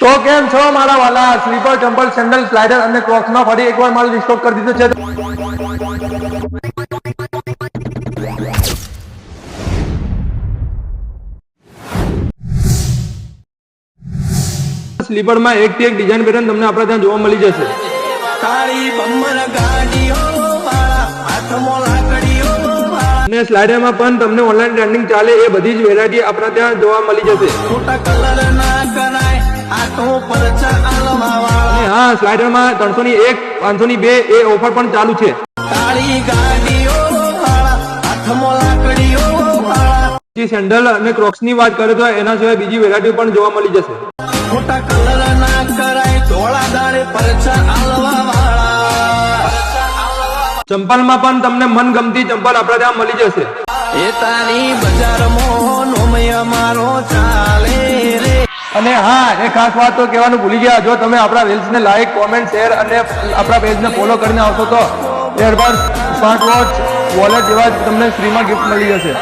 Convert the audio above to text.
તો કેમ છો મારા વાલા? સ્લીપર, ચંપલ, સેન્ડલ, સ્લાઇડર અને ક્રોક્સમાં ફરી એકવાર માલ રિસ્ટોક કરી દીધો છે. સ્લીપરમાં એક થી એક ડિઝાઇન પેટર્ન તમને આપણા ત્યાં જોવા મળી જશે. અને સ્લાઇડરમાં પણ તમને ઓનલાઈન ટ્રેન્ડિંગ ચાલે એ બધી જ વેરાયટી આપણા ત્યાં જોવા મળી જશે. અને હા, સ્લાઇડરમાં 301, 502 એ ઓફર પણ ચાલુ છે. સેન્ડલ અને ક્રોક્સ ની વાત કરે તો એના સિવાય બીજી વેરાયટી પણ જોવા મળી જશે. ચંપલમાં પણ તમને મનગમતી ચંપલ આપણા ત્યાં મળી જશે. અને હા, એ ખાસ વાત તો કહેવાનું ભૂલી ગયા, જો તમે આપણા રીલ્સ ને લાઈક, કોમેન્ટ, શેર અને આપણા પેજ ને ફોલો કરીને આવશો તો એરબડ, સ્માર્ટ વોચ, વોલેટ જેવા તમને ફ્રીમાં ગિફ્ટ મળી જશે.